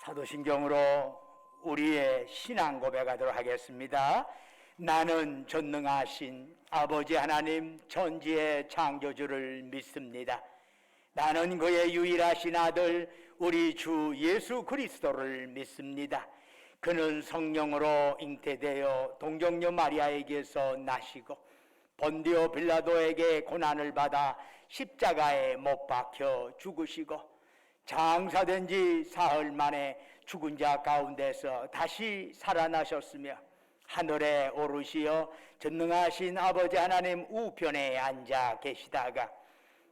사도신경으로 우리의 신앙 고백하도록 하겠습니다. 나는 전능하신 아버지 하나님 전지의 창조주를 믿습니다. 나는 그의 유일하신 아들 우리 주 예수 그리스도를 믿습니다. 그는 성령으로 잉태되어 동정녀 마리아에게서 나시고 본디오 빌라도에게 고난을 받아 십자가에 못 박혀 죽으시고 장사된 지 사흘 만에 죽은 자 가운데서 다시 살아나셨으며 하늘에 오르시어 전능하신 아버지 하나님 우편에 앉아 계시다가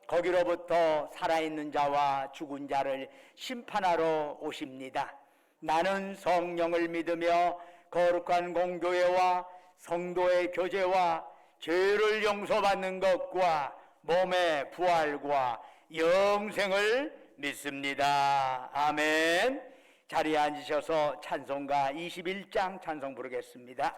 거기로부터 살아있는 자와 죽은 자를 심판하러 오십니다. 나는 성령을 믿으며 거룩한 공교회와 성도의 교제와 죄를 용서받는 것과 몸의 부활과 영생을 믿습니다. 아멘. 자리에 앉으셔서 찬송가 21장 찬송 부르겠습니다.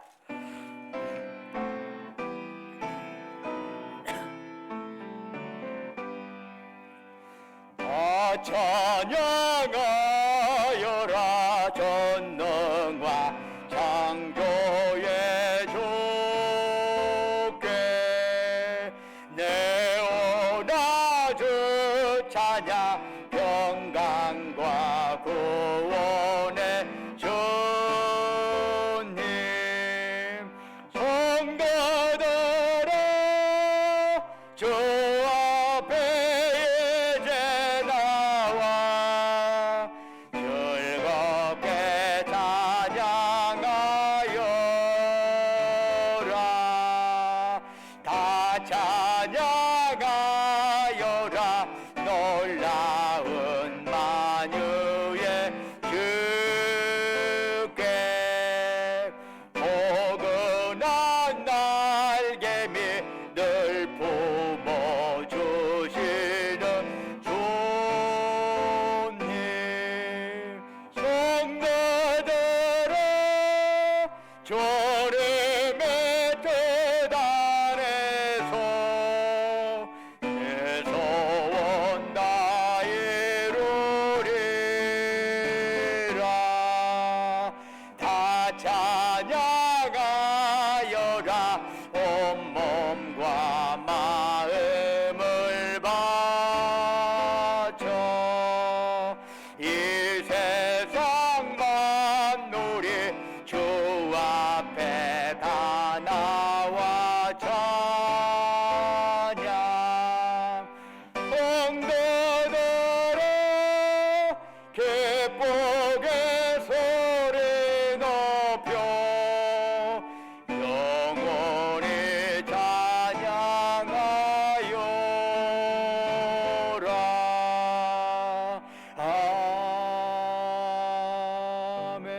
찬양하여라 전능과 창조의 주께 내오나 주 찬양 평강과 구원의 주님 성도들아 주 앞에 이제 나와 즐겁게 찬양하여라 다 찬양하여라 놀라운 만유의 주께 포근한 날개미 늘 품어주시는 주님 성도들아 주님의 뜻 안에서 내 소원 다 이루리라 다 찬양하여라 온몸과 마음을 바쳐 이 세상 만물이 주 앞에 다 나와 찬양 성도들아 기쁘게 소리 높여 영원히 찬양하여라 아멘.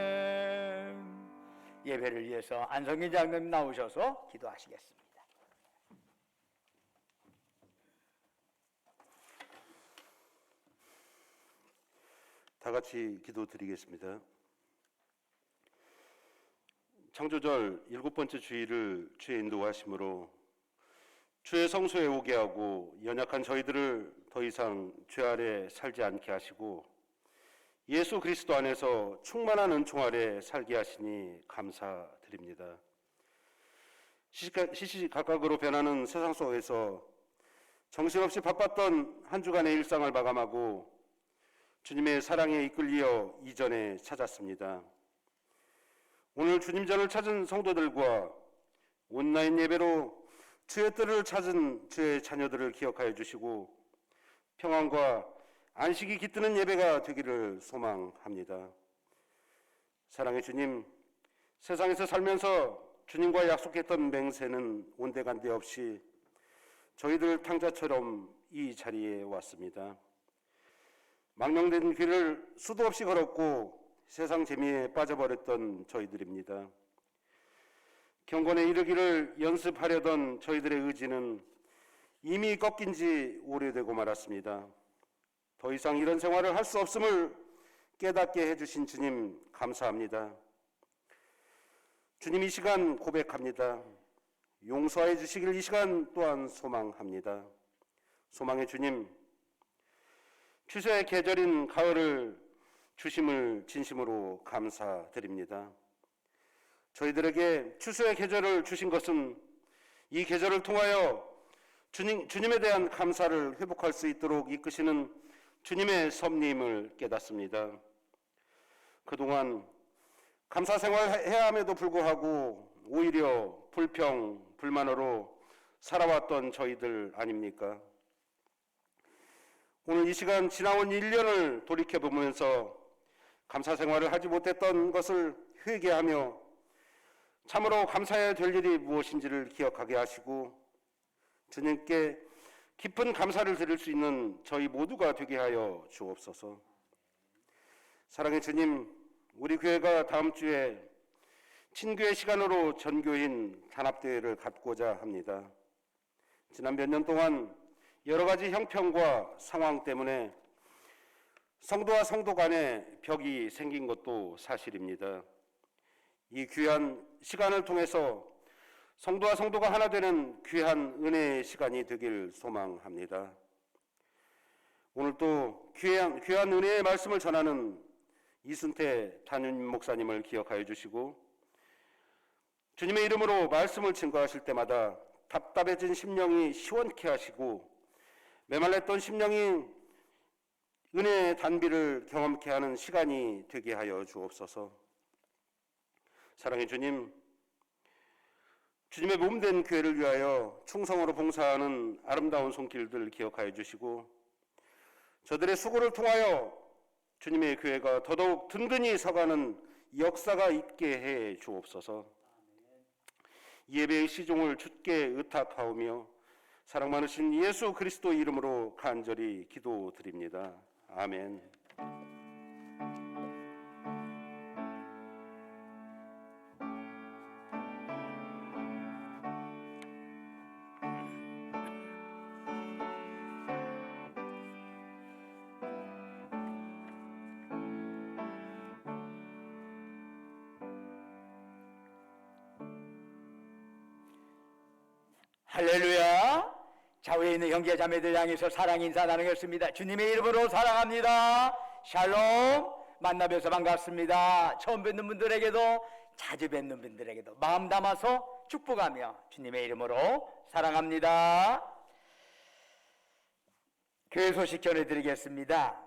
예배를 위해서 안성기 장로님 나오셔서 기도하시겠습니다. 다 같이 기도드리겠습니다. 창조절 7번째 주일을 주의 인도하심으로 주의 성소에 오게 하고 연약한 저희들을 더 이상 죄 아래 살지 않게 하시고 예수 그리스도 안에서 충만한 은총 아래 살게 하시니 감사드립니다. 시시각각으로 변하는 세상 속에서 정신없이 바빴던 한 주간의 일상을 마감하고 주님의 사랑에 이끌려 이전에 찾았습니다. 오늘 주님 전을 찾은 성도들과 온라인 예배로 주의 뜻을 찾은 주의 자녀들을 기억하여 주시고 평안과 안식이 깃드는 예배가 되기를 소망합니다. 사랑의 주님, 세상에서 살면서 주님과 약속했던 맹세는 온데간데 없이 저희들 탕자처럼 이 자리에 왔습니다. 망령된 길을 수도 없이 걸었고 세상 재미에 빠져버렸던 저희들입니다. 경건에 이르기를 연습하려던 저희들의 의지는 이미 꺾인 지 오래되고 말았습니다. 더 이상 이런 생활을 할 수 없음을 깨닫게 해주신 주님 감사합니다. 주님 이 시간 고백합니다. 용서해 주시길 이 시간 또한 소망합니다. 소망의 주님, 추수의 계절인 가을을 주심을 진심으로 감사드립니다. 저희들에게 추수의 계절을 주신 것은 이 계절을 통하여 주님에 대한 감사를 회복할 수 있도록 이끄시는 주님의 섭리임을 깨닫습니다. 그동안 감사 생활해야 함에도 불구하고 오히려 불평, 불만으로 살아왔던 저희들 아닙니까? 오늘 이 시간 지나온 1년을 돌이켜보면서 감사 생활을 하지 못했던 것을 회개하며 참으로 감사해야 될 일이 무엇인지를 기억하게 하시고 주님께 깊은 감사를 드릴 수 있는 저희 모두가 되게 하여 주옵소서. 사랑의 주님, 우리 교회가 다음 주에 친교의 시간으로 전교인 단합대회를 갖고자 합니다. 지난 몇 년 동안 여러 가지 형편과 상황 때문에 성도와 성도 간에 벽이 생긴 것도 사실입니다. 이 귀한 시간을 통해서 성도와 성도가 하나 되는 귀한 은혜의 시간이 되길 소망합니다. 오늘 또 귀한 은혜의 말씀을 전하는 이순태 담임 목사님을 기억하여 주시고 주님의 이름으로 말씀을 증거하실 때마다 답답해진 심령이 시원케 하시고 메말랐던 심령이 은혜의 단비를 경험케 하는 시간이 되게 하여 주옵소서. 사랑의 주님, 주님의 몸된 교회를 위하여 충성으로 봉사하는 아름다운 손길들 기억하여 주시고 저들의 수고를 통하여 주님의 교회가 더더욱 든든히 서가는 역사가 있게 해 주옵소서. 예배의 시종을 주께 의탁하오며 사랑 많으신 예수 그리스도 이름으로 간절히 기도드립니다. 아멘. 할렐루야. 좌우에 있는 형제 자매들 향해서 사랑 인사 나누겠습니다. 주님의 이름으로 사랑합니다. 샬롬. 만나뵈서 반갑습니다. 처음 뵙는 분들에게도 자주 뵙는 분들에게도 마음 담아서 축복하며 주님의 이름으로 사랑합니다. 교회 소식 전해드리겠습니다.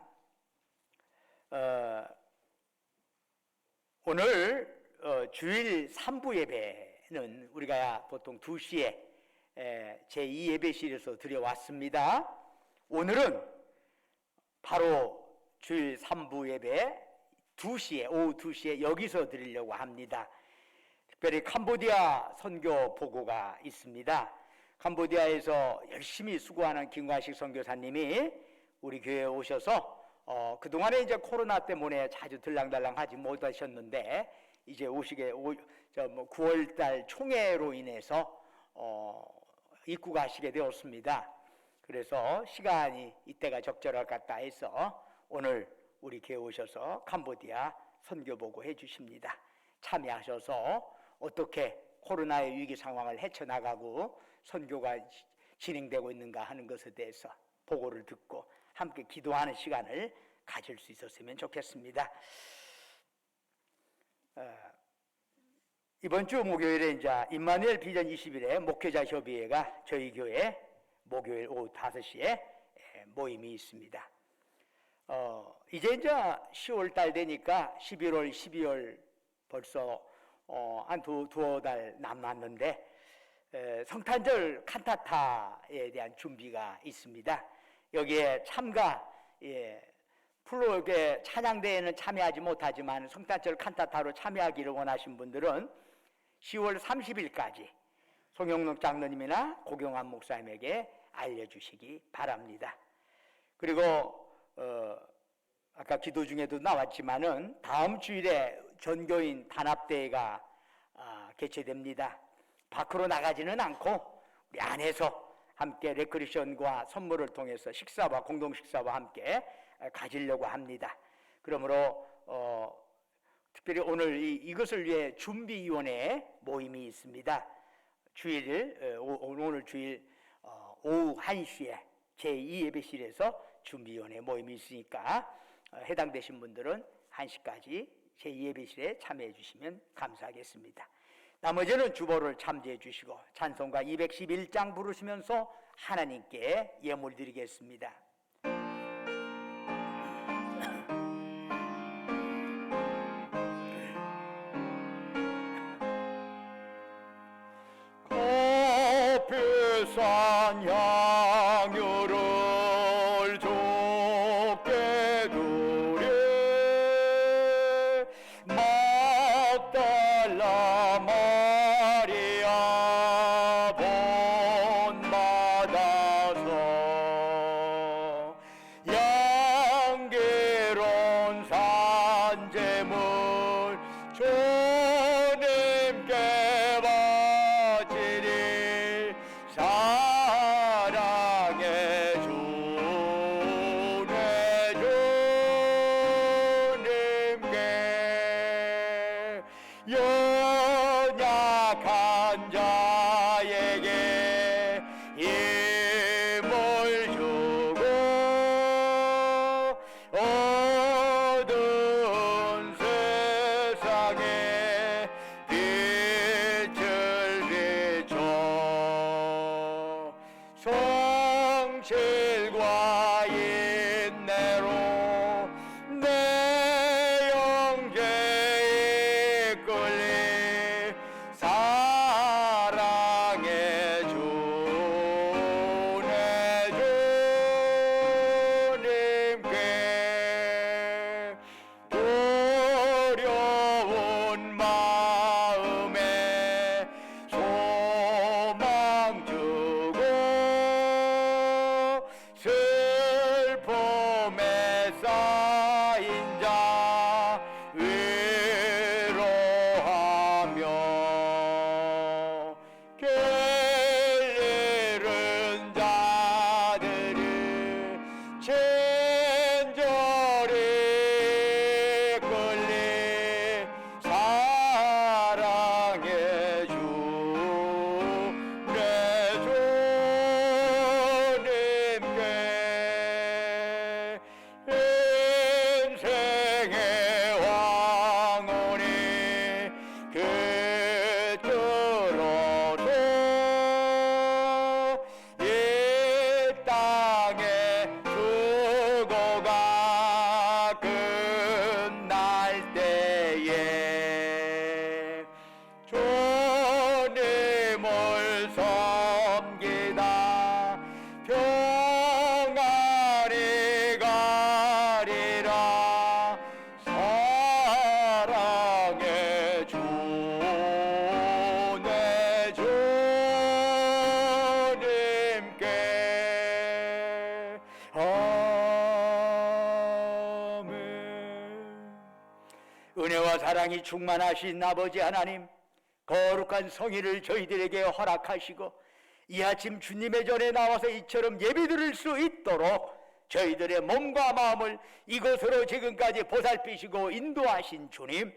오늘 주일 3부 예배는 우리가 보통 2시에 제2예배실에서 드려왔습니다. 오늘은 바로 주일 3부 예배 2시에 오후 2시에 여기서 드리려고 합니다. 특별히 캄보디아 선교 보고가 있습니다. 캄보디아에서 열심히 수고하는 김관식 선교사님이 우리 교회에 오셔서 그동안에 이제 코로나 때문에 자주 들랑달랑 하지 못하셨는데 이제 오시게 9월달 총회로 인해서 입국하시게 되었습니다. 그래서 시간이 이때가 적절할 것 같다 해서 오늘 우리 교회 오셔서 캄보디아 선교보고 해주십니다. 참여하셔서 어떻게 코로나의 위기 상황을 헤쳐나가고 선교가 진행되고 있는가 하는 것에 대해서 보고를 듣고 함께 기도하는 시간을 가질 수 있었으면 좋겠습니다. 이번 주 목요일에 이제 임마누엘 비전 20일에 목회자 협의회가 저희 교회 목요일 오후 5시에 모임이 있습니다. 이제 10월 달 되니까 11월, 12월 벌써 한 두어 달 남았는데 성탄절 칸타타에 대한 준비가 있습니다. 여기에 참가, 플로의 찬양대회는 참여하지 못하지만 성탄절 칸타타로 참여하기를 원하신 분들은 10월 30일까지 송영록 장로님이나 고경환 목사님에게 알려주시기 바랍니다. 그리고 아까 기도 중에도 나왔지만은 다음 주일에 전교인 단합대회가 개최됩니다. 밖으로 나가지는 않고 우리 안에서 함께 레크리션과 선물을 통해서 식사와 공동 식사와 함께 가지려고 합니다. 그러므로 특별히 오늘 이것을 위해 준비위원회 모임이 있습니다. 오늘 주일 오후 1시에 제2예배실에서 준비위원회 모임이 있으니까 해당되신 분들은 1시까지 제2예배실에 참여해 주시면 감사하겠습니다. 나머지는 주보를 참조해 주시고 찬송가 211장 부르시면서 하나님께 예물 드리겠습니다. 값비싼 향유를 주께 드리 막달라 마리아 본받아서 양기로운 산재물 주님께 바치리 사랑해 주네 주님께 연약한 자에게 힘을 주고 어두운 세상에 빛을 비춰 성실과 인내로 내 영제에 이끌리 사랑해 주네 주님께 두려운 마음에 소망 주고 슬픔에 쌓인 자 위로하며 길 잃은 자들을 친절히 끌리 사랑해 주네 주님께 인생의 왕원이 깃들어서 이 땅에 수고가 끝날 때에 주님을 섬기다 평안히 가리라 사랑해 주네 주님께 아멘. 은혜와 사랑이 충만하신 아버지 하나님, 거룩한 성의를 저희들에게 허락하시고 이 아침 주님의 전에 나와서 이처럼 예배드릴 수 있도록 저희들의 몸과 마음을 이곳으로 지금까지 보살피시고 인도하신 주님,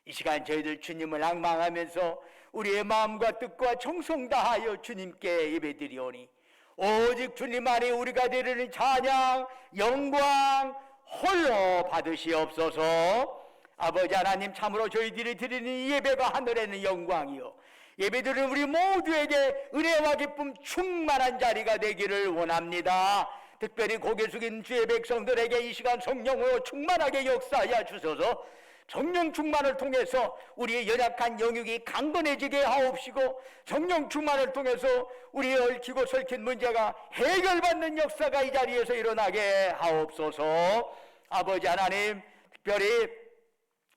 이 시간 저희들 주님을 앙망하면서 우리의 마음과 뜻과 정성 다하여 주님께 예배드리오니 오직 주님 안에 우리가 드리는 찬양, 영광 홀로 받으시옵소서. 아버지 하나님, 참으로 저희들이 드리는 이 예배가 하늘에는 영광이요 예배드리는 우리 모두에게 은혜와 기쁨 충만한 자리가 되기를 원합니다. 특별히 고개 숙인 주의 백성들에게 이 시간 성령으로 충만하게 역사하여 주소서. 성령 충만을 통해서 우리의 연약한 영육이 강건해지게 하옵시고, 성령 충만을 통해서 우리의 얽히고 설킨 문제가 해결받는 역사가 이 자리에서 일어나게 하옵소서. 아버지 하나님, 특별히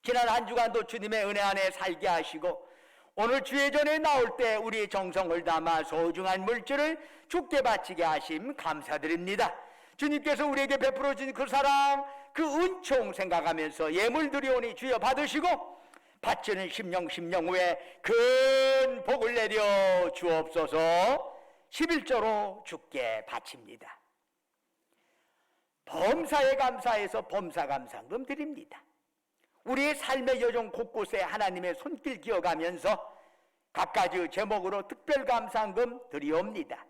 지난 한 주간도 주님의 은혜 안에 살게 하시고 오늘 주의 전에 나올 때 우리의 정성을 담아 소중한 물질을 주께 바치게 하심 감사드립니다. 주님께서 우리에게 베풀어 주신 그 사랑, 그 은총 생각하면서 예물 드리오니 주여 받으시고 바치는 심령 후에 큰 복을 내려 주옵소서. 11조로 주께 바칩니다. 범사에 감사해서 범사감상금 드립니다. 우리의 삶의 여정 곳곳에 하나님의 손길 기어가면서 각가지 제목으로 특별감상금 드리옵니다.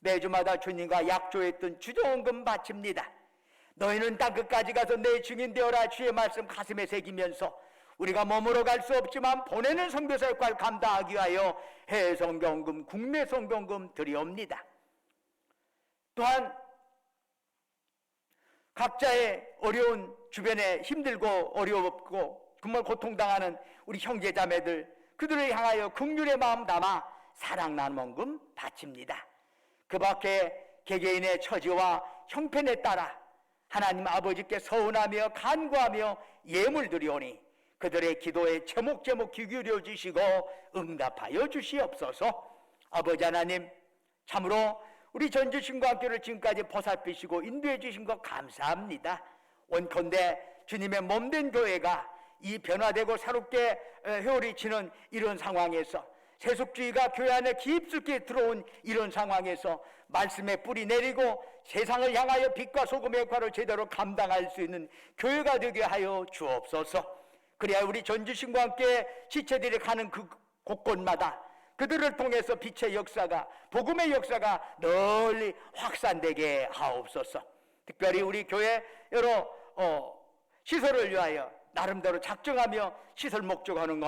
매주마다 주님과 약조했던 주정금 바칩니다. 너희는 땅끝까지 가서 내 증인 되어라. 주의 말씀 가슴에 새기면서 우리가 머무러 갈 수 없지만 보내는 선교사 역할을 감당하기 위하여 해외 선교금, 국내 선교금 드리옵니다. 또한 각자의 어려운, 주변에 힘들고 어렵고 정말 고통당하는 우리 형제자매들, 그들을 향하여 긍휼의 마음 담아 사랑 나눔금 바칩니다. 그 밖에 개개인의 처지와 형편에 따라 하나님 아버지께 서운하며 간구하며 예물 드리오니 그들의 기도에 제목제목 귀 기울여 주시고 응답하여 주시옵소서. 아버지 하나님, 참으로 우리 전주신과학교를 지금까지 보살피시고 인도해 주신 것 감사합니다. 원컨대 주님의 몸된 교회가 이 변화되고 새롭게 회오리 치는 이런 상황에서, 세속주의가 교회 안에 깊숙이 들어온 이런 상황에서 말씀의 뿌리 내리고 세상을 향하여 빛과 소금의 역할을 제대로 감당할 수 있는 교회가 되게 하여 주옵소서. 그래야 우리 전주신과 함께 지체들이 가는 그 곳곳마다 그들을 통해서 빛의 역사가, 복음의 역사가 널리 확산되게 하옵소서. 특별히 우리 교회 여러 시설을 위하여 나름대로 작정하며 시설 목적하는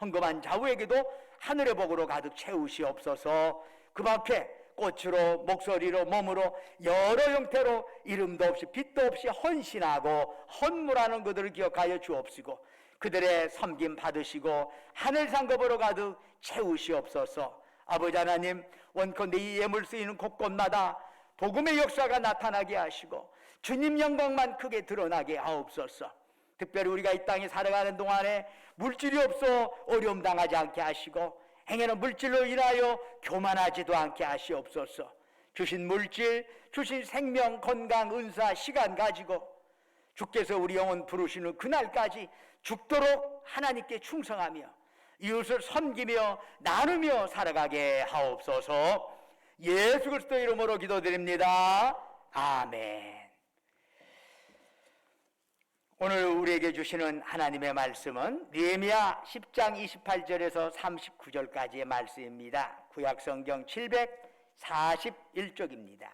헌금한 좌우에게도 하늘의 복으로 가득 채우시옵소서. 그 밖에 꽃으로, 목소리로, 몸으로 여러 형태로 이름도 없이 빛도 없이 헌신하고 헌물하는 그들을 기억하여 주옵시고 그들의 섬김 받으시고 하늘 상급으로 가득 채우시옵소서. 아버지 하나님, 원컨대 이 예물 쓰이는 곳곳마다 복음의 역사가 나타나게 하시고 주님 영광만 크게 드러나게 하옵소서. 특별히 우리가 이 땅에 살아가는 동안에 물질이 없어 어려움 당하지 않게 하시고 행여는 물질로 인하여 교만하지도 않게 하시옵소서. 주신 물질, 주신 생명, 건강, 은사, 시간 가지고 주께서 우리 영혼 부르시는 그날까지 죽도록 하나님께 충성하며 이웃을 섬기며 나누며 살아가게 하옵소서. 예수 그리스도 이름으로 기도드립니다. 아멘. 오늘 우리에게 주시는 하나님의 말씀은 느헤미야 10장 28절에서 39절까지의 말씀입니다. 구약성경 741쪽입니다.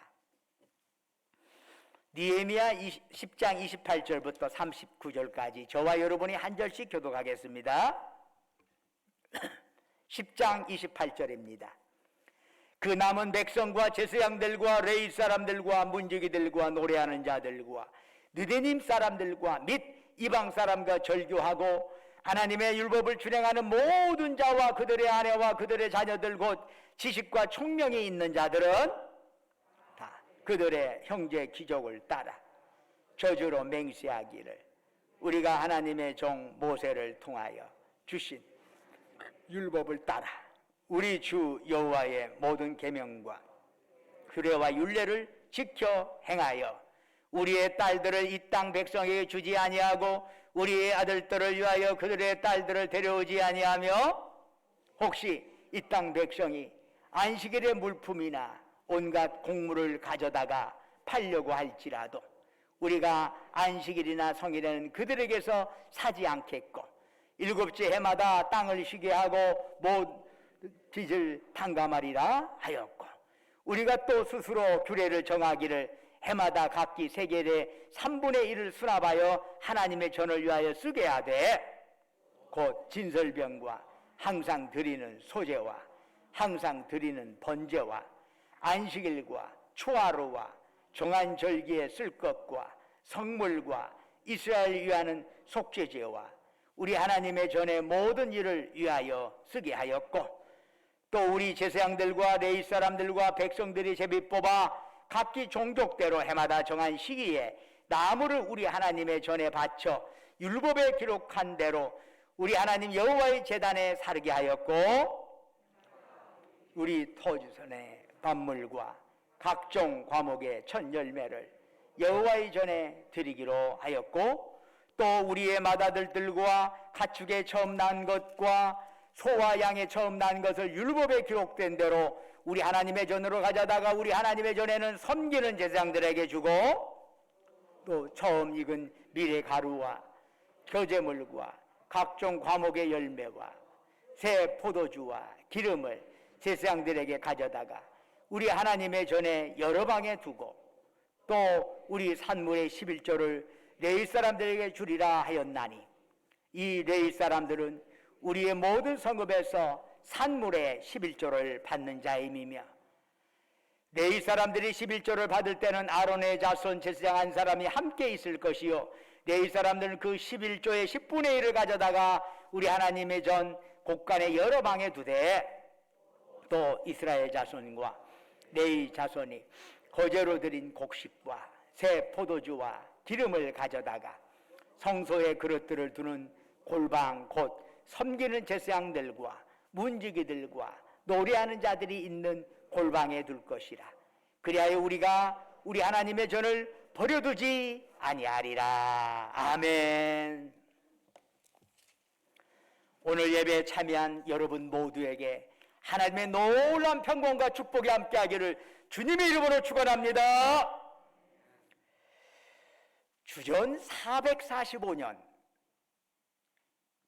느헤미야 10장 28절부터 39절까지 저와 여러분이 한 절씩 교독하겠습니다. 10장 28절입니다. 그 남은 백성과 제사장들과 레위 사람들과 문지기들과 노래하는 자들과 느헤님 사람들과 및 이방 사람과 절교하고 하나님의 율법을 준행하는 모든 자와 그들의 아내와 그들의 자녀들 곧 지식과 총명이 있는 자들은 다 그들의 형제 귀족을 따라 저주로 맹세하기를 우리가 하나님의 종 모세를 통하여 주신 율법을 따라 우리 주 여호와의 모든 계명과 규례와 율례를 지켜 행하여 우리의 딸들을 이 땅 백성에게 주지 아니하고 우리의 아들들을 위하여 그들의 딸들을 데려오지 아니하며 혹시 이 땅 백성이 안식일의 물품이나 온갖 곡물을 가져다가 팔려고 할지라도 우리가 안식일이나 성일에는 그들에게서 사지 않겠고 일곱째 해마다 땅을 쉬게 하고 못 빚을 탕감하리라 하였고 우리가 또 스스로 규례를 정하기를 해마다 각기 세겔의 3분의 1을 수납하여 하나님의 전을 위하여 쓰게 하되 곧 진설병과 항상 드리는 소제와 항상 드리는 번제와 안식일과 초하루와 정한 절기에 쓸 것과 성물과 이스라엘 위하는 속죄제와 우리 하나님의 전의 모든 일을 위하여 쓰게 하였고 또 우리 제사장들과 레위 사람들과 백성들이 제비 뽑아 각기 종족대로 해마다 정한 시기에 나무를 우리 하나님의 전에 바쳐 율법에 기록한 대로 우리 하나님 여호와의 제단에 사르게 하였고 우리 토지선의 만물과 각종 과목의 첫 열매를 여호와의 전에 드리기로 하였고 또 우리의 맏아들들과 가축의 처음 난 것과 소와 양의 처음 난 것을 율법에 기록된 대로 우리 하나님의 전으로 가져다가 우리 하나님의 전에는 섬기는 제사장들에게 주고 또 처음 익은 밀의 가루와 겨제물과 각종 과목의 열매와 새 포도주와 기름을 제사장들에게 가져다가 우리 하나님의 전에 여러 방에 두고 또 우리 산물의 11조를 레위 사람들에게 주리라 하였나니 이 레위 사람들은 우리의 모든 성읍에서 산물의 11조를 받는 자임이며 레위 사람들이 11조를 받을 때는 아론의 자손 제사장 한 사람이 함께 있을 것이요 레위 사람들은 그 11조의 10분의 1을 가져다가 우리 하나님의 전 곳간에 여러 방에 두되 또 이스라엘 자손과 레위 자손이 거제로 드린 곡식과 새 포도주와 기름을 가져다가 성소의 그릇들을 두는 골방 곧 섬기는 제사장들과 문지기들과 노래하는 자들이 있는 골방에 둘 것이라. 그리하여 우리가 우리 하나님의 전을 버려두지 아니하리라. 아멘. 오늘 예배에 참여한 여러분 모두에게 하나님의 놀라운 평강과 축복이 함께하기를 주님의 이름으로 축원합니다. 주전 445년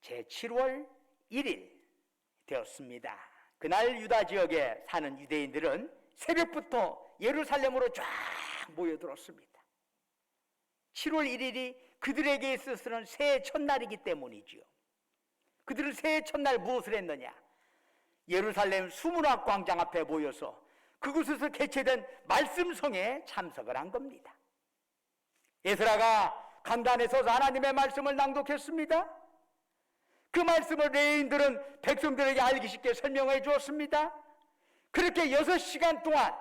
제7월 1일 되었습니다. 그날 유다 지역에 사는 유대인들은 새벽부터 예루살렘으로 쫙 모여들었습니다. 7월 1일이 그들에게 있어서는 새해 첫날이기 때문이지요. 그들은 새해 첫날 무엇을 했느냐? 예루살렘 수문학 광장 앞에 모여서 그곳에서 개최된 말씀성에 참석을 한 겁니다. 에스라가 강단에 서서 하나님의 말씀을 낭독했습니다. 그 말씀을 레위인들은 백성들에게 알기 쉽게 설명해 주었습니다. 그렇게 6시간 동안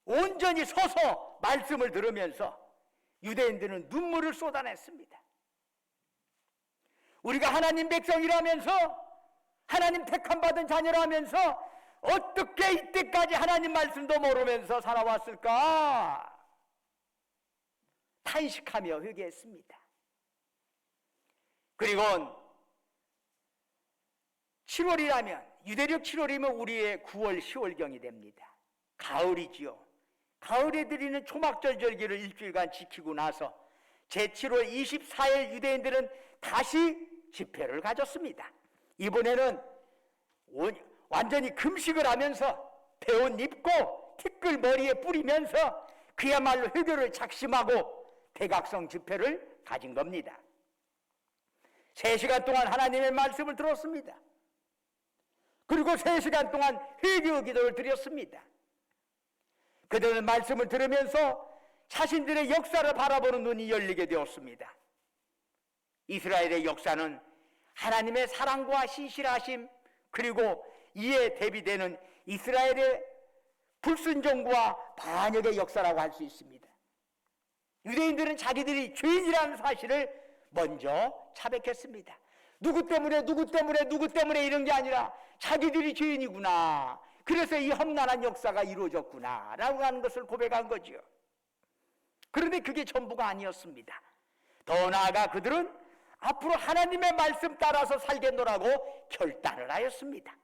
온전히 서서 말씀을 들으면서 유대인들은 눈물을 쏟아냈습니다. 우리가 하나님 백성이라면서 하나님 택함 받은 자녀라면서 어떻게 이때까지 하나님 말씀도 모르면서 살아왔을까? 탄식하며 회개했습니다. 그리고 7월이라면 유대력 7월이면 우리의 9월 10월경이 됩니다. 가을이지요. 가을에 드리는 초막절 절기를 일주일간 지키고 나서 제7월 24일 유대인들은 다시 집회를 가졌습니다. 이번에는 완전히 금식을 하면서 배옷 입고 티끌 머리에 뿌리면서 그야말로 회개를 작심하고 대각성 집회를 가진 겁니다. 3시간 동안 하나님의 말씀을 들었습니다. 그리고 3시간 동안 회개 기도를 드렸습니다. 그들은 말씀을 들으면서 자신들의 역사를 바라보는 눈이 열리게 되었습니다. 이스라엘의 역사는 하나님의 사랑과 신실하심 그리고 이에 대비되는 이스라엘의 불순종과 반역의 역사라고 할 수 있습니다. 유대인들은 자기들이 죄인이라는 사실을 먼저 자백했습니다. 누구 때문에 이런 게 아니라 자기들이 죄인이구나. 그래서 이 험난한 역사가 이루어졌구나 라고 하는 것을 고백한 거죠. 그런데 그게 전부가 아니었습니다. 더 나아가 그들은 앞으로 하나님의 말씀 따라서 살겠노라고 결단을 하였습니다.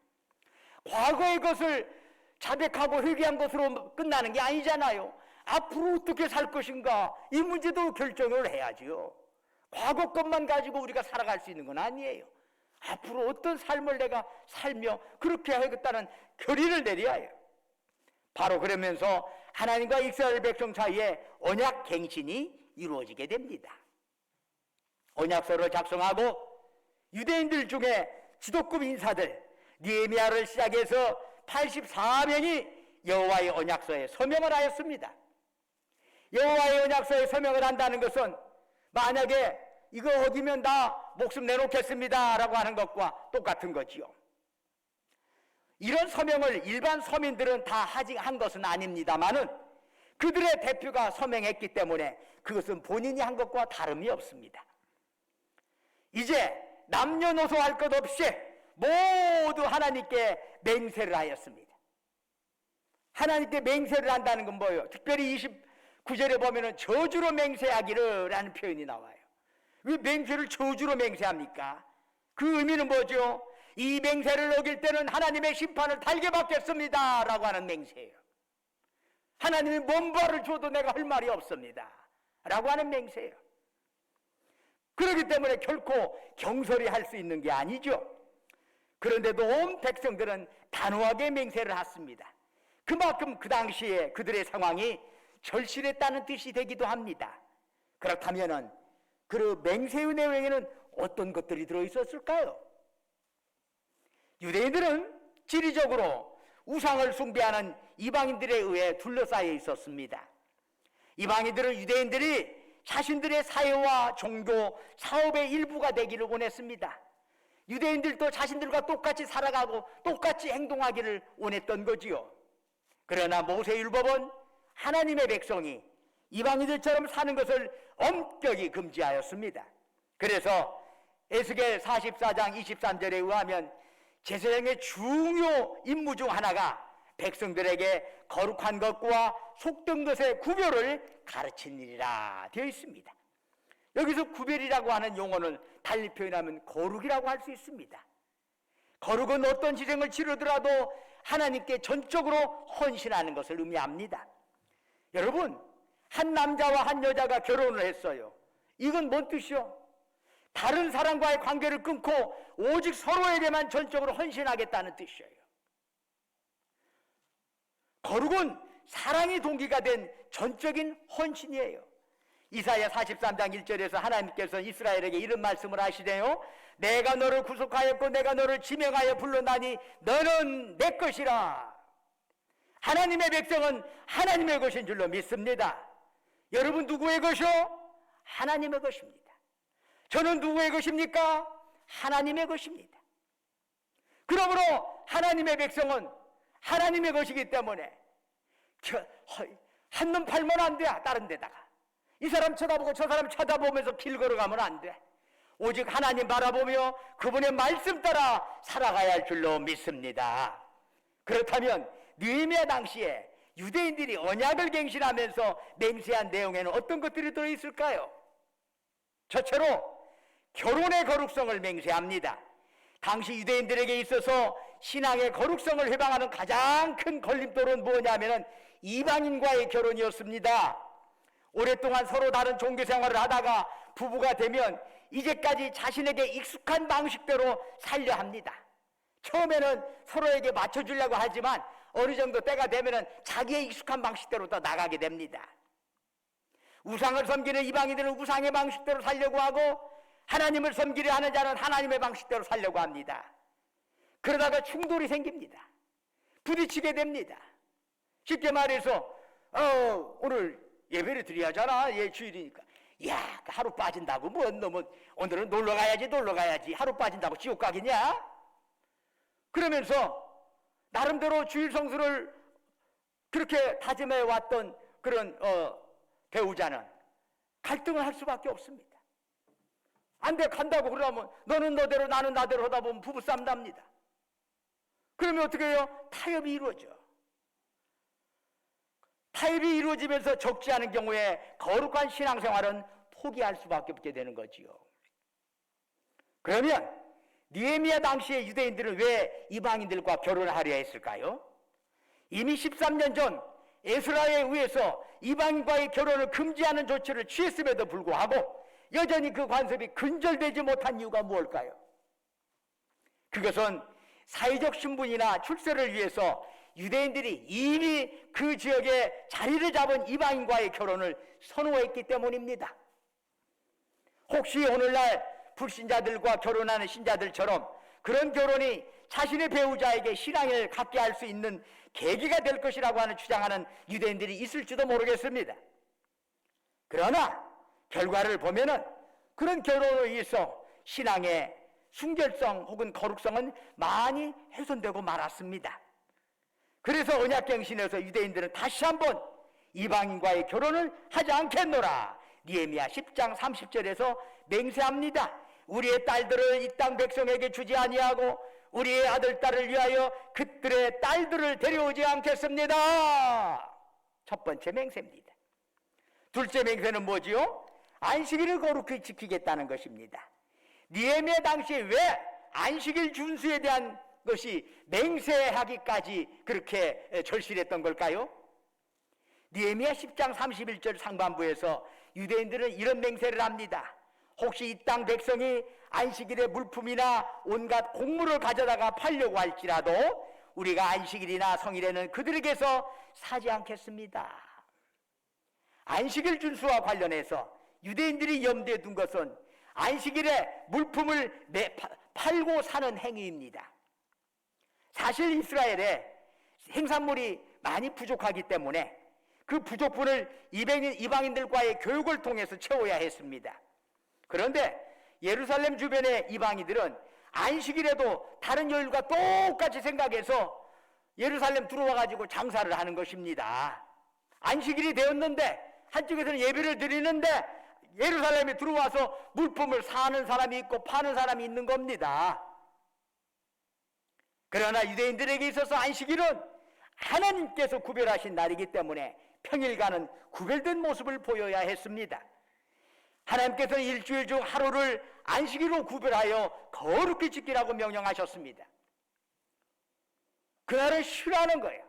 과거의 것을 자백하고 회개한 것으로 끝나는 게 아니잖아요. 앞으로 어떻게 살 것인가 이 문제도 결정을 해야지요. 과거 것만 가지고 우리가 살아갈 수 있는 건 아니에요. 앞으로 어떤 삶을 내가 살며 그렇게 하겠다는 결의를 내려야 해요. 바로 그러면서 하나님과 이스라엘 백성 사이에 언약 갱신이 이루어지게 됩니다. 언약서를 작성하고 유대인들 중에 지도급 인사들 느헤미야를 시작해서 84명이 여호와의 언약서에 서명을 하였습니다. 여호와의 언약서에 서명을 한다는 것은 만약에 이거 어기면 다 목숨 내놓겠습니다 라고 하는 것과 똑같은 거지요. 이런 서명을 일반 서민들은 다 한 것은 아닙니다만은 그들의 대표가 서명했기 때문에 그것은 본인이 한 것과 다름이 없습니다. 이제 남녀노소 할 것 없이 모두 하나님께 맹세를 하였습니다. 하나님께 맹세를 한다는 건 뭐예요? 특별히 29절에 보면은 저주로 맹세하기를 라는 표현이 나와요. 왜 맹세를 저주로 맹세합니까? 그 의미는 뭐죠? 이 맹세를 어길 때는 하나님의 심판을 달게 받겠습니다 라고 하는 맹세예요. 하나님이 뭔 벌을 줘도 내가 할 말이 없습니다 라고 하는 맹세예요. 그렇기 때문에 결코 경솔히 할 수 있는 게 아니죠. 그런데도 온 백성들은 단호하게 맹세를 했습니다. 그만큼 그 당시에 그들의 상황이 절실했다는 뜻이 되기도 합니다. 그렇다면은 그 맹세의 내용에는 어떤 것들이 들어있었을까요? 유대인들은 지리적으로 우상을 숭배하는 이방인들에 의해 둘러싸여 있었습니다. 이방인들은 유대인들이 자신들의 사회와 종교, 사업의 일부가 되기를 원했습니다. 유대인들도 자신들과 똑같이 살아가고 똑같이 행동하기를 원했던 거지요. 그러나 모세율법은 하나님의 백성이 이방인들처럼 사는 것을 엄격히 금지하였습니다. 그래서 에스겔 44장 23절에 의하면 제사장의 중요 임무 중 하나가 백성들에게 거룩한 것과 속된 것의 구별을 가르친 일이라 되어 있습니다. 여기서 구별이라고 하는 용어는 달리 표현하면 거룩이라고 할 수 있습니다. 거룩은 어떤 희생을 치르더라도 하나님께 전적으로 헌신하는 것을 의미합니다. 여러분, 한 남자와 한 여자가 결혼을 했어요. 이건 뭔 뜻이요? 다른 사람과의 관계를 끊고 오직 서로에게만 전적으로 헌신하겠다는 뜻이에요. 거룩은 사랑이 동기가 된 전적인 헌신이에요. 이사야 43장 1절에서 하나님께서 이스라엘에게 이런 말씀을 하시네요. 내가 너를 구속하였고 내가 너를 지명하여 불러나니 너는 내 것이라. 하나님의 백성은 하나님의 것인 줄로 믿습니다. 여러분 누구의 것이요? 하나님의 것입니다. 저는 누구의 것입니까? 하나님의 것입니다. 그러므로 하나님의 백성은 하나님의 것이기 때문에 한눈 팔면 안 돼. 다른 데다가 이 사람 쳐다보고 저 사람 쳐다보면서 길 걸어가면 안 돼. 오직 하나님 바라보며 그분의 말씀 따라 살아가야 할 줄로 믿습니다. 그렇다면 느헤미야 당시에 유대인들이 언약을 갱신하면서 맹세한 내용에는 어떤 것들이 들어있을까요? 첫째로 결혼의 거룩성을 맹세합니다. 당시 유대인들에게 있어서 신앙의 거룩성을 회방하는 가장 큰 걸림돌은 뭐냐면 이방인과의 결혼이었습니다. 오랫동안 서로 다른 종교 생활을 하다가 부부가 되면 이제까지 자신에게 익숙한 방식대로 살려 합니다. 처음에는 서로에게 맞춰주려고 하지만 어느 정도 때가 되면 자기의 익숙한 방식대로 또 나가게 됩니다. 우상을 섬기는 이방인들은 우상의 방식대로 살려고 하고 하나님을 섬기려 하는 자는 하나님의 방식대로 살려고 합니다. 그러다가 충돌이 생깁니다. 부딪히게 됩니다. 쉽게 말해서 오늘 예배를 드려야 하잖아. 예, 주일이니까. 야, 하루 빠진다고 뭐 오늘은 놀러 가야지. 하루 빠진다고 지옥 가겠냐? 그러면서 나름대로 주일 성수를 그렇게 다짐해 왔던 그런 배우자는 갈등을 할 수밖에 없습니다. 안 돼, 간다고 그러면 너는 너대로 나는 나대로 하다 보면 부부싸움 납니다. 그러면 어떻게 해요? 타협이 이루어져. 타협이 이루어지면서 적지 않은 경우에 거룩한 신앙생활은 포기할 수밖에 없게 되는 거지요. 그러면 느헤미야 당시의 유대인들은 왜 이방인들과 결혼을 하려 했을까요? 이미 13년 전 에스라에 의해서 이방인과의 결혼을 금지하는 조치를 취했음에도 불구하고 여전히 그 관습이 근절되지 못한 이유가 무엇일까요? 그것은 사회적 신분이나 출세를 위해서 유대인들이 이미 그 지역에 자리를 잡은 이방인과의 결혼을 선호했기 때문입니다. 혹시 오늘날 불신자들과 결혼하는 신자들처럼 그런 결혼이 자신의 배우자에게 신앙을 갖게 할 수 있는 계기가 될 것이라고 하는 주장하는 유대인들이 있을지도 모르겠습니다. 그러나 결과를 보면은 그런 결혼으로 인해서 신앙의 순결성 혹은 거룩성은 많이 훼손되고 말았습니다. 그래서 언약갱신에서 유대인들은 다시 한번 이방인과의 결혼을 하지 않겠노라. 느헤미야 10장 30절에서 맹세합니다. 우리의 딸들을 이 땅 백성에게 주지 아니하고 우리의 아들 딸을 위하여 그들의 딸들을 데려오지 않겠습니다. 첫 번째 맹세입니다. 둘째 맹세는 뭐지요? 안식일을 거룩히 지키겠다는 것입니다. 느헤미야 당시에 왜 안식일 준수에 대한 것이 맹세하기까지 그렇게 절실했던 걸까요? 느헤미야 10장 31절 상반부에서 유대인들은 이런 맹세를 합니다. 혹시 이 땅 백성이 안식일에 물품이나 온갖 곡물을 가져다가 팔려고 할지라도 우리가 안식일이나 성일에는 그들에게서 사지 않겠습니다. 안식일 준수와 관련해서 유대인들이 염두에 둔 것은 안식일에 물품을 팔고 사는 행위입니다. 사실 이스라엘에 생산물이 많이 부족하기 때문에 그 부족분을 이방인들과의 교육을 통해서 채워야 했습니다. 그런데 예루살렘 주변의 이방인들은 안식일에도 다른 요일과 똑같이 생각해서 예루살렘 들어와 가지고 장사를 하는 것입니다. 안식일이 되었는데 한쪽에서는 예배를 드리는데 예루살렘에 들어와서 물품을 사는 사람이 있고 파는 사람이 있는 겁니다. 그러나 유대인들에게 있어서 안식일은 하나님께서 구별하신 날이기 때문에 평일과는 구별된 모습을 보여야 했습니다. 하나님께서는 일주일 중 하루를 안식일로 구별하여 거룩히 지키라고 명령하셨습니다. 그날을 쉬라는 거예요.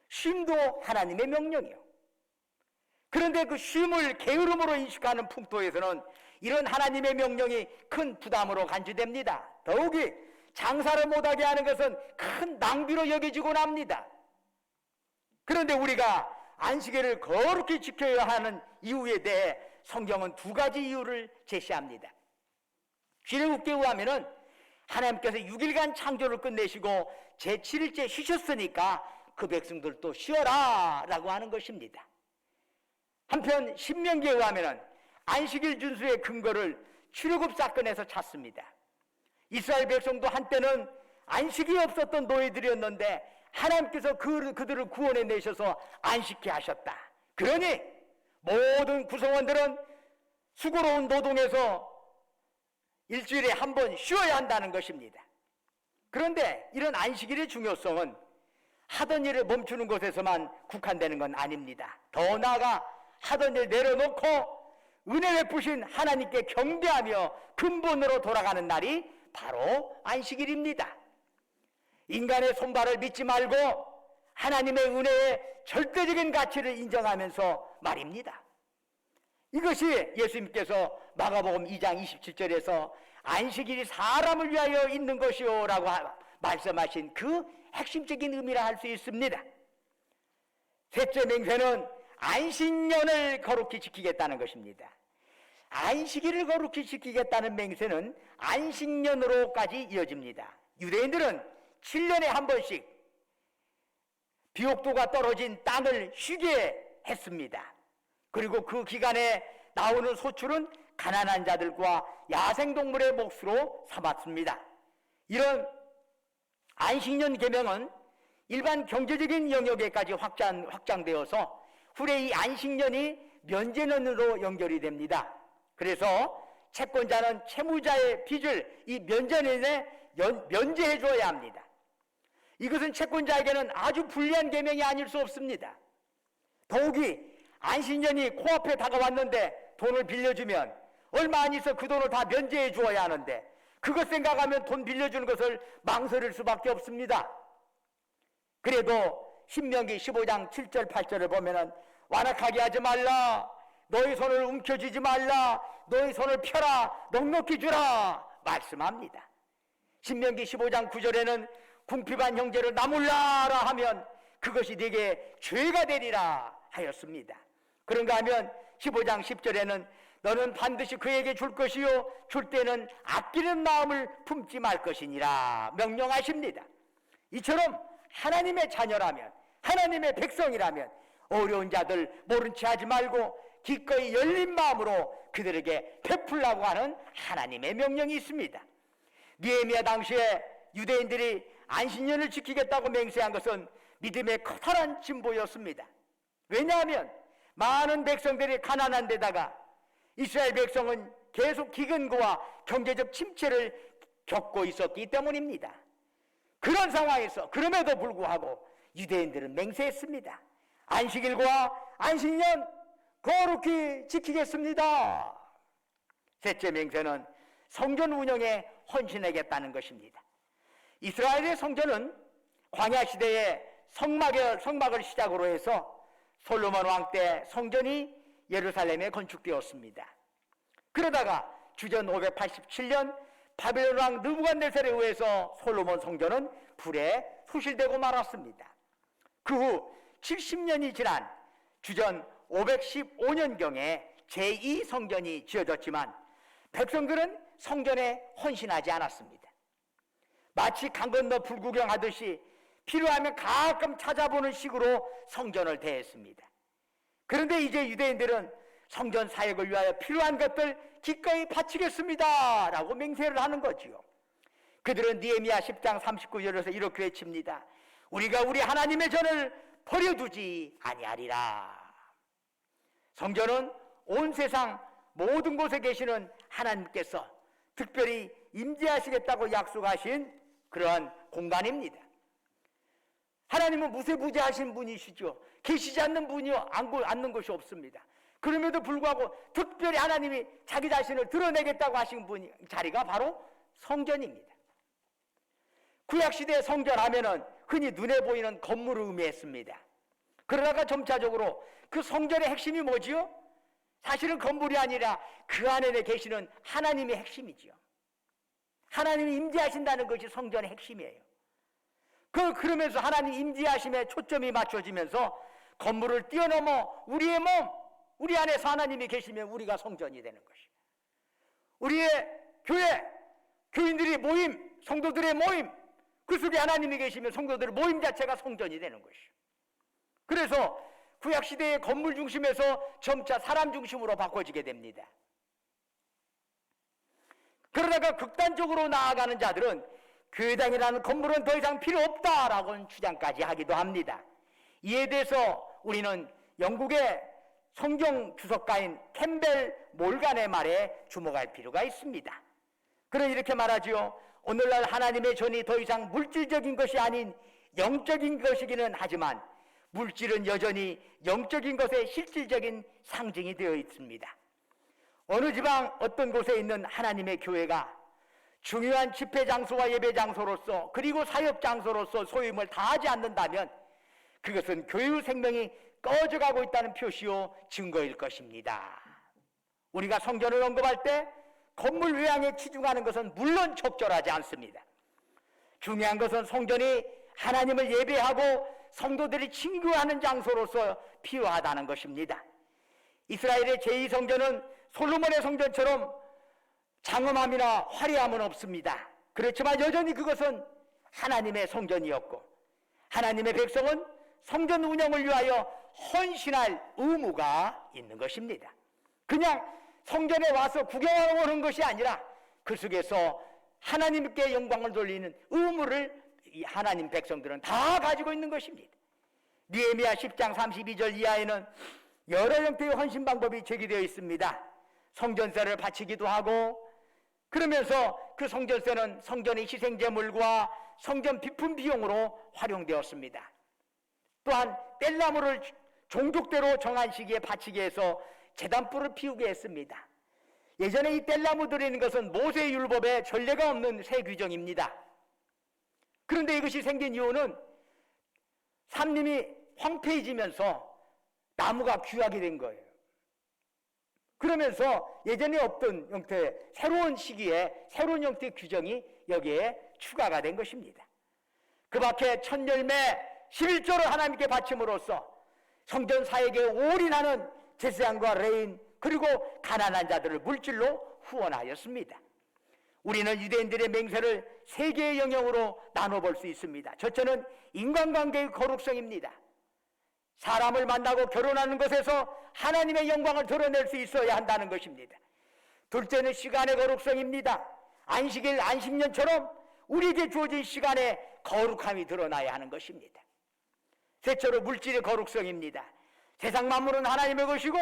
쉼도 하나님의 명령이요. 그런데 그 쉼을 게으름으로 인식하는 풍토에서는 이런 하나님의 명령이 큰 부담으로 간주됩니다. 더욱이 장사를 못하게 하는 것은 큰 낭비로 여겨지곤 합니다. 그런데 우리가 안식일을 거룩히 지켜야 하는 이유에 대해 성경은 두 가지 이유를 제시합니다. 출애굽기에 의하면은 하나님께서 6일간 창조를 끝내시고 제7일째 쉬셨으니까 그 백성들도 쉬어라 라고 하는 것입니다. 한편 신명기에 의하면은 안식일 준수의 근거를 출애굽 사건에서 찾습니다. 이스라엘 백성도 한때는 안식이 없었던 노예들이었는데 하나님께서 그들을 구원해 내셔서 안식케 하셨다. 그러니 모든 구성원들은 수고로운 노동에서 일주일에 한 번 쉬어야 한다는 것입니다. 그런데 이런 안식일의 중요성은 하던 일을 멈추는 것에서만 국한되는 건 아닙니다. 더 나아가 하던 일 내려놓고 은혜 베푸신 하나님께 경배하며 근본으로 돌아가는 날이 바로 안식일입니다. 인간의 손발을 믿지 말고 하나님의 은혜의 절대적인 가치를 인정하면서 말입니다. 이것이 예수님께서 마가복음 2장 27절에서 안식일이 사람을 위하여 있는 것이요 라고 말씀하신 그 핵심적인 의미라 할 수 있습니다. 셋째 맹세는 안식년을 거룩히 지키겠다는 것입니다. 안식일을 거룩히 지키겠다는 맹세는 안식년으로까지 이어집니다. 유대인들은 7년에 한 번씩 비옥도가 떨어진 땅을 쉬게 했습니다. 그리고 그 기간에 나오는 소출은 가난한 자들과 야생동물의 몫으로 삼았습니다. 이런 안식년 계명은 일반 경제적인 영역에까지 확장되어서 후래 이 안식년이 면제년으로 연결이 됩니다. 그래서 채권자는 채무자의 빚을 이 면제년에 면제해 줘야 합니다. 이것은 채권자에게는 아주 불리한 계명이 아닐 수 없습니다. 더욱이 안식년이 코앞에 다가왔는데 돈을 빌려주면 얼마 안 있어 그 돈을 다 면제해 주어야 하는데 그것 생각하면 돈 빌려주는 것을 망설일 수밖에 없습니다. 그래도 신명기 15장 7절 8절을 보면은 완악하게 하지 말라, 너희 손을 움켜쥐지 말라, 너희 손을 펴라, 넉넉히 주라 말씀합니다. 신명기 15장 9절에는 궁핍한 형제를 나몰라라 하면 그것이 네게 죄가 되리라 하였습니다. 그런가 하면 15장 10절에는 너는 반드시 그에게 줄 것이요 줄 때는 아끼는 마음을 품지 말 것이니라 명령하십니다. 이처럼 하나님의 자녀라면, 하나님의 백성이라면 어려운 자들 모른 채 하지 말고 기꺼이 열린 마음으로 그들에게 베풀라고 하는 하나님의 명령이 있습니다. 느헤미야 당시에 유대인들이 안식년을 지키겠다고 맹세한 것은 믿음의 커다란 진보였습니다. 왜냐하면 많은 백성들이 가난한 데다가 이스라엘 백성은 계속 기근과 경제적 침체를 겪고 있었기 때문입니다. 그런 상황에서 그럼에도 불구하고 유대인들은 맹세했습니다. 안식일과 안식년 거룩히 지키겠습니다. 셋째 맹세는 성전 운영에 헌신하겠다는 것입니다. 이스라엘의 성전은 광야 시대에 성막을 시작으로 해서 솔로몬 왕 때 성전이 예루살렘에 건축되었습니다. 그러다가 주전 587년 바벨론 왕 느부갓네살에 의해서 솔로몬 성전은 불에 소실되고 말았습니다. 그 후 70년이 지난 주전 515년경에 제2성전이 지어졌지만 백성들은 성전에 헌신하지 않았습니다. 마치 강 건너 불구경하듯이 필요하면 가끔 찾아보는 식으로 성전을 대했습니다. 그런데 이제 유대인들은 성전 사역을 위하여 필요한 것들 기꺼이 바치겠습니다 라고 맹세를 하는 거지요. 그들은 느헤미야 10장 39절에서 이렇게 외칩니다. 우리가 우리 하나님의 전을 버려두지 아니하리라. 성전은 온 세상 모든 곳에 계시는 하나님께서 특별히 임재하시겠다고 약속하신 그러한 공간입니다. 하나님은 무세부재하신 분이시죠. 계시지 않는 분이 않는 것이 없습니다. 그럼에도 불구하고 특별히 하나님이 자기 자신을 드러내겠다고 하신 자리가 바로 성전입니다. 구약시대 성전 하면은 흔히 눈에 보이는 건물을 의미했습니다. 그러다가 점차적으로 그 성전의 핵심이 뭐지요? 사실은 건물이 아니라 그 안에 계시는 하나님의 핵심이지요. 하나님이 임재하신다는 것이 성전의 핵심이에요. 그러면서 하나님 임재하심에 초점이 맞춰지면서 건물을 뛰어넘어 우리의 몸, 우리 안에서 하나님이 계시면 우리가 성전이 되는 것이에요. 우리의 교회, 교인들의 모임, 성도들의 모임, 그 속에 하나님이 계시면 성도들의 모임 자체가 성전이 되는 것이에요. 그래서 구약시대의 건물 중심에서 점차 사람 중심으로 바꿔지게 됩니다. 그러다가 극단적으로 나아가는 자들은 교회당이라는 건물은 더 이상 필요 없다라고 주장까지 하기도 합니다. 이에 대해서 우리는 영국의 성경 주석가인 캠벨 몰간의 말에 주목할 필요가 있습니다. 그는 이렇게 말하지요. 오늘날 하나님의 전이 더 이상 물질적인 것이 아닌 영적인 것이기는 하지만 물질은 여전히 영적인 것의 실질적인 상징이 되어 있습니다. 어느 지방 어떤 곳에 있는 하나님의 교회가 중요한 집회 장소와 예배 장소로서 그리고 사역 장소로서 소임을 다하지 않는다면 그것은 교회의 생명이 꺼져가고 있다는 표시요 증거일 것입니다. 우리가 성전을 언급할 때 건물 외양에 치중하는 것은 물론 적절하지 않습니다. 중요한 것은 성전이 하나님을 예배하고 성도들이 친구하는 장소로서 필요하다는 것입니다. 이스라엘의 제2성전은 솔로몬의 성전처럼 장엄함이나 화려함은 없습니다. 그렇지만 여전히 그것은 하나님의 성전이었고 하나님의 백성은 성전 운영을 위하여 헌신할 의무가 있는 것입니다. 그냥 성전에 와서 구경하러 오는 것이 아니라 그 속에서 하나님께 영광을 돌리는 의무를 이 하나님 백성들은 다 가지고 있는 것입니다. 느헤미야 10장 32절 이하에는 여러 형태의 헌신 방법이 제기되어 있습니다. 성전세를 바치기도 하고 그러면서 그 성전세는 성전의 희생제물과 성전 비품 비용으로 활용되었습니다. 또한 뗄나무를 종족대로 정한 시기에 바치게 해서 제단불을 피우게 했습니다. 예전에 이 뗄나무 드리는 것은 모세율법에 전례가 없는 새 규정입니다. 그런데 이것이 생긴 이유는 산림이 황폐해지면서 나무가 귀하게 된 거예요. 그러면서 예전에 없던 형태의 새로운 시기에 새로운 형태의 규정이 여기에 추가가 된 것입니다. 그 밖에 첫 열매 11조를 하나님께 바침으로써 성전 사역에 올인하는 제사장과 레인 그리고 가난한 자들을 물질로 후원하였습니다. 우리는 유대인들의 맹세를 세 개의 영역으로 나눠볼 수 있습니다. 첫째는 인간관계의 거룩성입니다. 사람을 만나고 결혼하는 것에서 하나님의 영광을 드러낼 수 있어야 한다는 것입니다. 둘째는 시간의 거룩성입니다. 안식일, 안식년처럼 우리에게 주어진 시간에 거룩함이 드러나야 하는 것입니다. 셋째로 물질의 거룩성입니다. 세상 만물은 하나님의 것이고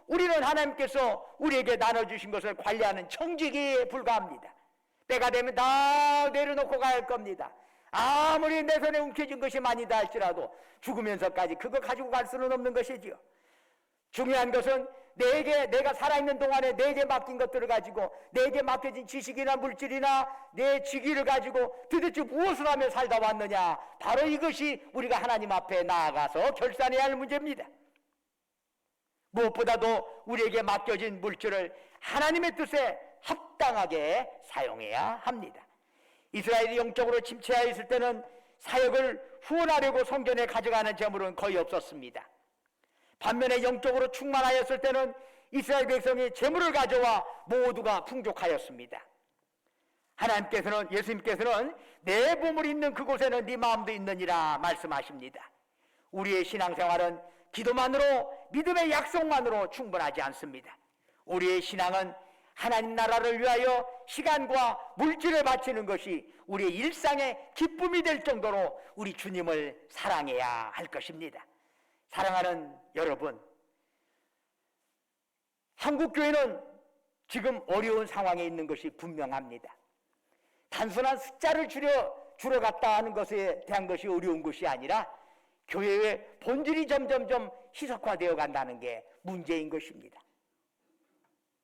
우리는 하나님께서 우리에게 나눠주신 것을 관리하는 청지기에 불과합니다. 때가 되면 다 내려놓고 가야 할 겁니다. 아무리 내 손에 움켜진 것이 많이다 할지라도 죽으면서까지 그거 가지고 갈 수는 없는 것이지요. 중요한 것은 내가 살아있는 동안에 내게 맡긴 것들을 가지고 내게 맡겨진 지식이나 물질이나 내 직위를 가지고 도대체 무엇을 하며 살다 왔느냐, 바로 이것이 우리가 하나님 앞에 나아가서 결산해야 할 문제입니다. 무엇보다도 우리에게 맡겨진 물질을 하나님의 뜻에 합당하게 사용해야 합니다. 이스라엘이 영적으로 침체하여 있을 때는 사역을 후원하려고 성전에 가져가는 재물은 거의 없었습니다. 반면에 영적으로 충만하였을 때는 이스라엘 백성이 재물을 가져와 모두가 풍족하였습니다. 하나님께서는, 예수님께서는 내 보물이 있는 그곳에는 네 마음도 있느니라 말씀하십니다. 우리의 신앙생활은 기도만으로, 믿음의 약속만으로 충분하지 않습니다. 우리의 신앙은 하나님 나라를 위하여 시간과 물질을 바치는 것이 우리의 일상의 기쁨이 될 정도로 우리 주님을 사랑해야 할 것입니다. 사랑하는 여러분, 한국교회는 지금 어려운 상황에 있는 것이 분명합니다. 단순한 숫자를 줄여 갔다 하는 것에 대한 것이 어려운 것이 아니라 교회의 본질이 점점점 희석화되어 간다는 게 문제인 것입니다.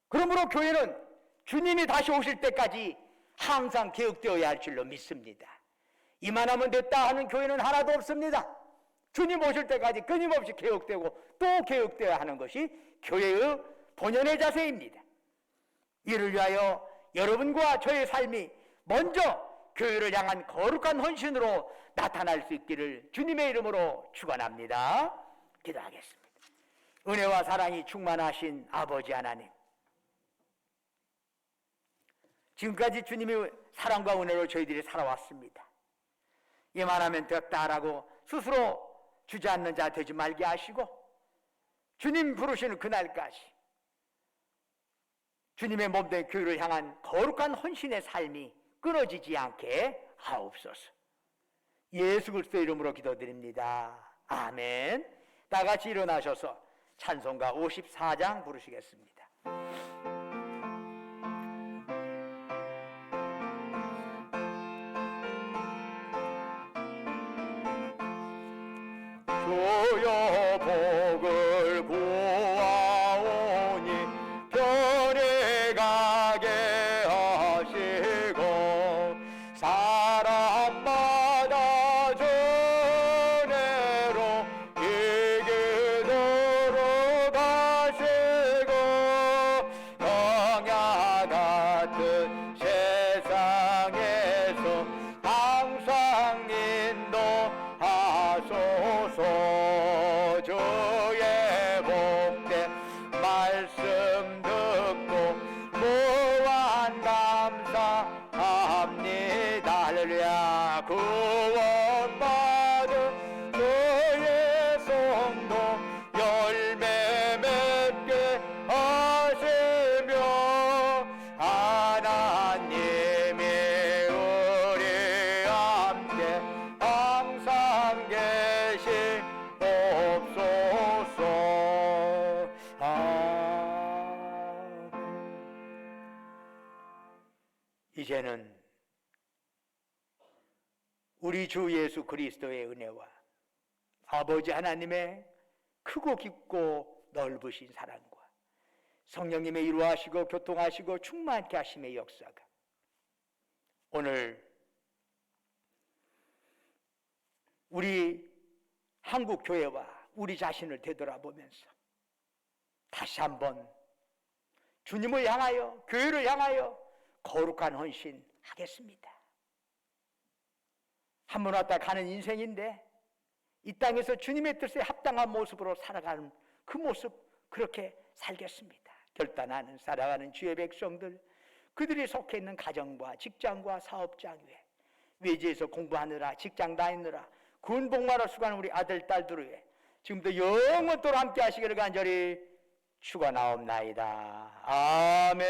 그러므로 교회는 주님이 다시 오실 때까지 항상 개혁되어야 할 줄로 믿습니다. 이만하면 됐다 하는 교회는 하나도 없습니다. 주님 오실 때까지 끊임없이 개혁되고 또 개혁되어야 하는 것이 교회의 본연의 자세입니다. 이를 위하여 여러분과 저의 삶이 먼저 교회를 향한 거룩한 헌신으로 나타날 수 있기를 주님의 이름으로 축원합니다. 기도하겠습니다. 은혜와 사랑이 충만하신 아버지 하나님, 지금까지 주님의 사랑과 은혜로 저희들이 살아왔습니다. 이만하면 됐다라고 스스로 주저앉는 자 되지 말게 하시고, 주님 부르시는 그날까지 주님의 몸된 교회를 향한 거룩한 헌신의 삶이 끊어지지 않게 하옵소서. 예수 그리스도의 이름으로 기도드립니다. 아멘. 다 같이 일어나셔서 찬송가 54장 부르시겠습니다. 주여 복을 구하오니 변해가게 하시고 사람마다 전해로 이기도록 하시고 영야 같은 세상에서 항상 인도하소서. 주의 복된 말씀 듣고 무한 감사합니다. 할렐루야. 구원받은 주의 성도 열매 맺게 하시며 하나님이 우리 함께 항상 계시옵소서. 이제는 우리 주 예수 그리스도의 은혜와 아버지 하나님의 크고 깊고 넓으신 사랑과 성령님의 이루하시고 교통하시고 충만케 하심의 역사가 오늘 우리 한국 교회와 우리 자신을 되돌아보면서 다시 한번 주님을 향하여, 교회를 향하여 거룩한 헌신 하겠습니다. 한 번 왔다 가는 인생인데 이 땅에서 주님의 뜻에 합당한 모습으로 살아가는 그 모습, 그렇게 살겠습니다. 결단하는 살아가는 주의 백성들, 그들이 속해 있는 가정과 직장과 사업장 위에, 외지에서 공부하느라 직장 다니느라 군복무하러 수고하는 우리 아들 딸들을 위해 지금도 영원토록 함께 하시기를 간절히 축원하옵나이다. 아멘.